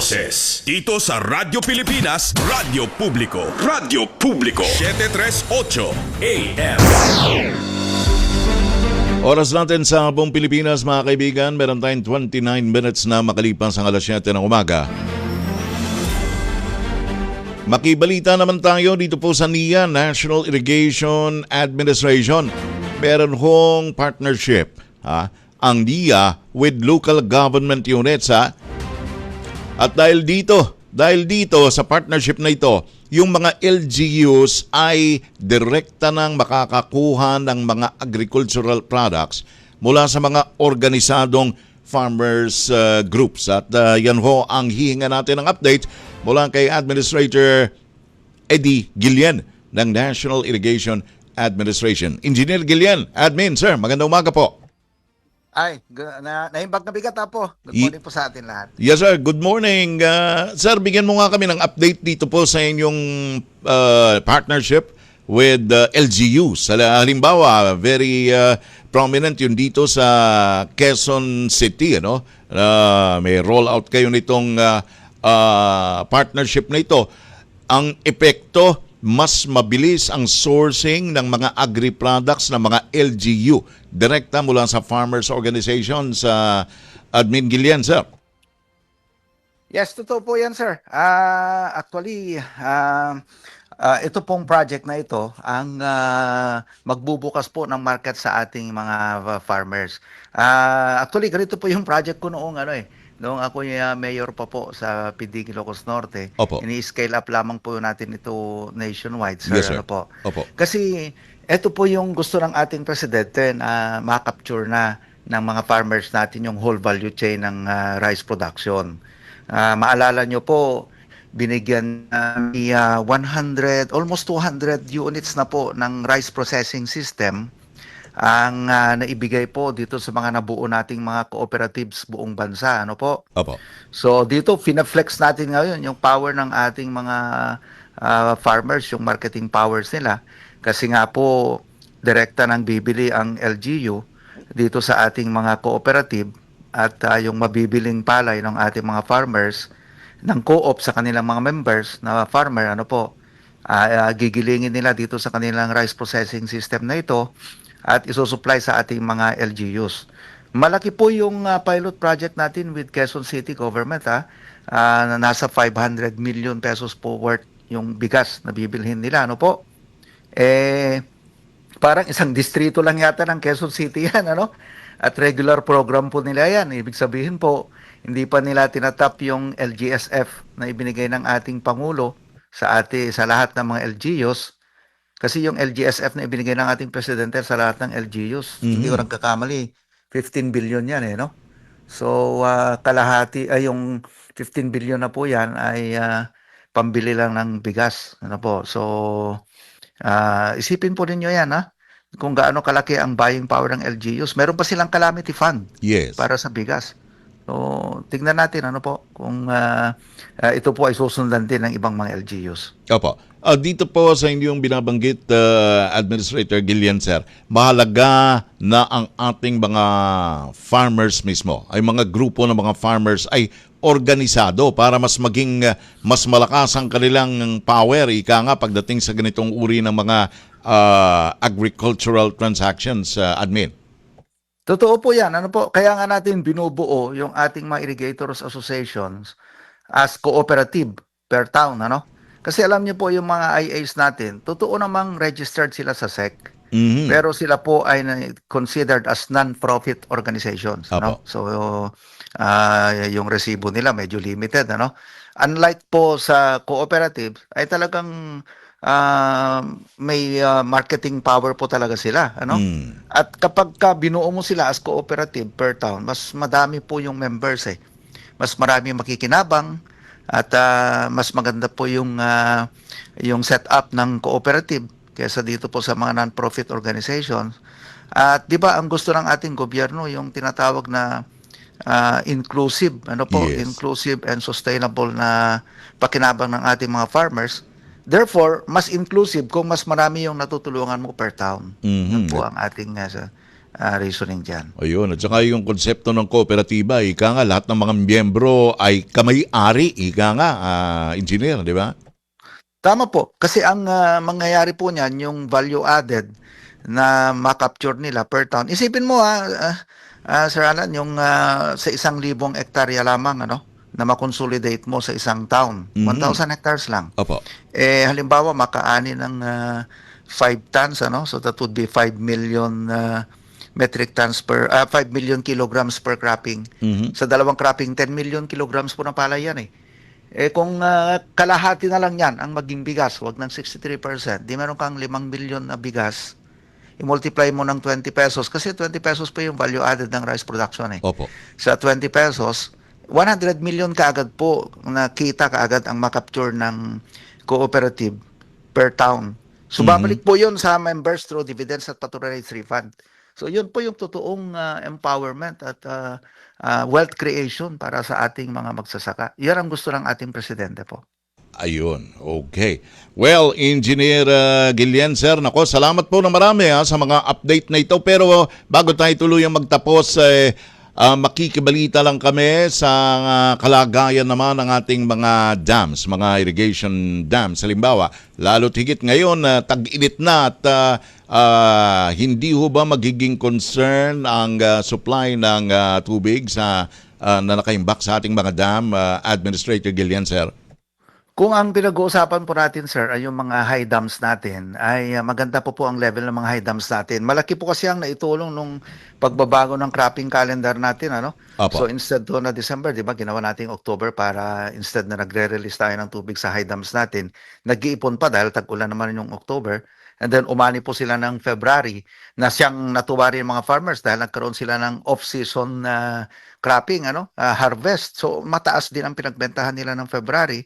boses dito sa Radyo Pilipinas, Radyo Publiko. Radyo Publiko 738 AM. Oras natin sa buong Pilipinas, mga kaibigan. Meron tayong 29 minutes na makalipas ang alas 7 ng umaga. Makibalita naman tayo dito po sa NIA, National Irrigation Administration. Meron hong partnership ang NIA with local government units. At dahil dito sa partnership na ito, yung mga LGUs ay direkta nang makakakuha ng mga agricultural products mula sa mga organisadong farmers groups. At yan ho ang hihinga natin ng update mula kay Administrator Eddie Guillen ng National Irrigation Administration. Engineer Guillen, Admin, sir, magandang umaga po. Ay, naimbag na bigat po. Good morning po sa atin lahat. Yes sir, good morning. Sir, bigyan mo nga kami ng update dito po sa inyong partnership with LGUs. Halimbawa, very prominent yun dito sa Quezon City. May rollout kayo nitong partnership na ito. Ang epekto, mas mabilis ang sourcing ng mga agri-products ng mga LGU direkta mula sa farmers organization sa Admin Guillen, sir. Yes, totoo po yan, sir. Actually, ito pong project na ito ang magbubukas po ng market sa ating mga farmers. Actually, ganito po yung project ko noong noong ako mayor pa po sa PD Ilocos Norte. Opo. Ini-scale up lamang po natin ito nationwide, sir. Yes, sir. Po. Opo. Kasi ito po yung gusto ng ating presidente na ma-capture na ng mga farmers natin yung whole value chain ng rice production. Maalala nyo po, binigyan ni 100, almost 200 units na po ng rice processing system ang naibigay po dito sa mga nabuo nating mga cooperatives buong bansa. Ano po? Opo. So dito, fina-flex natin ngayon yung power ng ating mga farmers, yung marketing powers nila. Kasi nga po, direkta nang bibili ang LGU dito sa ating mga cooperative at yung mabibiling palay ng ating mga farmers ng co-op sa kanilang mga members na farmer, gigilingin nila dito sa kanilang rice processing system na ito at isusupply sa ating mga LGUs. Malaki po yung pilot project natin with Quezon City government. Na nasa 500 million pesos po worth yung bigas na bibilhin nila. Ano po? Parang isang distrito lang yata ng Quezon City yan. At regular program po nila yan. Ibig sabihin po, hindi pa nila tinatap yung LGSF na ibinigay ng ating Pangulo sa lahat ng mga LGUs. Kasi yung LGSF na ibinigay ng ating presidente sa lahat ng LGUs, hindi ko nagkakamali, 15 billion yan So, kalahati, yung 15 billion na po yan ay pambili lang ng bigas. So, isipin po ninyo yan, kung gaano kalaki ang buying power ng LGUs. Meron pa silang calamity fund para sa bigas. So, tignan natin kung ito po ay susundan din ng ibang mga LGUs. Opo. Dito po sa inyong binabanggit, Administrator Guillen, sir, mahalaga na ang ating mga farmers mismo, ay mga grupo ng mga farmers ay organisado para mas maging mas malakas ang kanilang power, ika nga, pagdating sa ganitong uri ng mga agricultural transactions, Admin. Totoo po yan. Kaya nga natin binubuo yung ating mga irrigators associations as cooperative per town. Kasi alam niyo po yung mga IAs natin, totoo namang registered sila sa SEC. Pero sila po ay considered as non-profit organizations. So, yung resibo nila medyo limited. Unlike po sa cooperatives, ay talagang may marketing power po talaga sila. At kapag binuo mo sila as cooperative per town, mas madami po yung members. Mas marami makikinabang. At mas maganda po yung setup ng cooperative kaysa dito po sa mga non-profit organizations. At di ba ang gusto ng ating gobyerno yung tinatawag na inclusive, Yes. inclusive and sustainable na pakinabang ng ating mga farmers. Therefore, mas inclusive kung mas marami yung natutulungan mo per town. Yun po ang ating reasoning dyan. Ayun, at saka yung konsepto ng kooperatiba, ika nga, lahat ng mga miyembro ay kamay-ari, ika nga, engineer, di ba? Tama po. Kasi ang mangyayari po niyan, yung value added na makapture nila per town. Isipin mo Sir Alan, yung sa 1,000 hektarya lamang, na makonsolidate mo sa isang town. 1,000 hectares lang. Opo. Halimbawa, makaani ng 5 tons, so that would be 5 million metric tons 5 million kilograms per cropping. Sa dalawang cropping, 10 million kilograms po na palay yan kung kalahati na lang yan ang maging bigas, wag ng 63%, di meron kang 5 million na bigas, i-multiply mo ng 20 pesos, kasi 20 pesos pa yung value added ng rice production Opo. Sa 20 pesos, 100 million kaagad po na kita kaagad ang makapture ng cooperative per town. So babalik po yun sa members through dividends at patronage refund. So yun po yung totoong empowerment at wealth creation para sa ating mga magsasaka. Yan ang gusto ng ating presidente po. Ayun, okay. Well, Engineer Guillen, sir, nako, salamat po na marami sa mga update na ito. Pero bago tayo tuluyang magtapos, makikibalita lang kami sa kalagayan naman ng ating mga dams, mga irrigation dams. Halimbawa, lalo't higit ngayon, tag-init na at hindi ho ba magiging concern ang supply ng tubig sa na nakaimbak sa ating mga dam, Administrator Guillen, sir? Kung ang pinag-uusapan po natin, sir, ay yung mga high dams natin, ay maganda po ang level ng mga high dams natin. Malaki po kasi ang naitulong nung pagbabago ng cropping calendar natin, Opo. So instead do na December, di ba, ginawa nating October para instead na nagre-release tayo ng tubig sa high dams natin, nag-iipon pa dahil tag-ulan naman yung October. And then umani po sila ng February na siyang natuwa rin mga farmers dahil nagkaroon sila ng off-season cropping, harvest. So mataas din ang pinagbentahan nila ng February.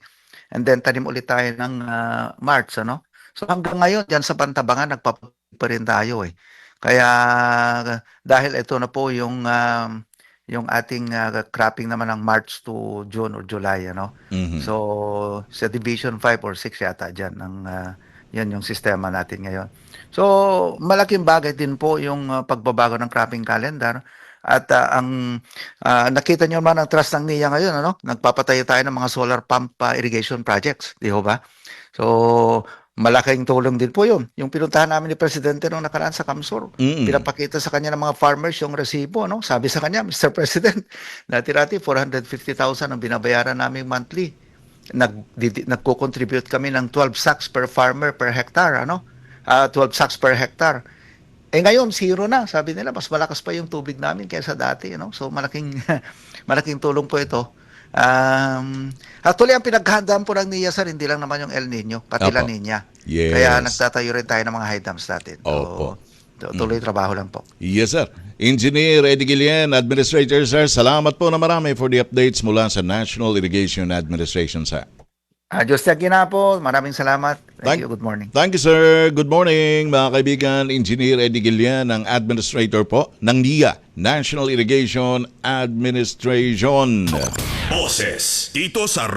And then tanim ulit tayo ng March, So hanggang ngayon, diyan sa Pantabangan, nagpaputi pa rin tayo Kaya dahil ito na po yung ating cropping naman ng March to June or July, So sa Division 5 or 6 yata diyan yan yung sistema natin ngayon. So malaking bagay din po yung pagbabago ng cropping calendar. At ang nakita nyo naman ang trust ng NIA ngayon, nagpapatayo tayo ng mga solar pump irrigation projects, di ho ba? So, malaking tulong din po yun. Yung pinuntahan namin ni Presidente nung nakaraan sa Kamsur, pinapakita sa kanya ng mga farmers yung resibo, Sabi sa kanya, Mr. President, dati-dati 450,000 ang binabayaran namin monthly. Nagko-contribute kami ng 12 sacks per farmer per hectare, 12 sacks per hectare. Ngayon, zero na. Sabi nila, mas malakas pa yung tubig namin kaysa dati. So, malaking tulong po ito. Actually, ang pinaghahandaan po ng NIA, sir, hindi lang naman yung El Nino, pati La Nina. Yes. Kaya nagtatayo rin tayo ng mga high dams natin. Opo. So, tuloy trabaho lang po. Yes, sir. Engineer Eddie Guillen, Administrator, sir, salamat po na marami for the updates mula sa National Irrigation Administration, sir. Diyos na po. Maraming salamat. Thank you. Good morning. Thank you, sir. Good morning, mga kaibigan. Engineer Eddie Guillen, ang Administrator po ng NIA, National Irrigation Administration. Boses dito sa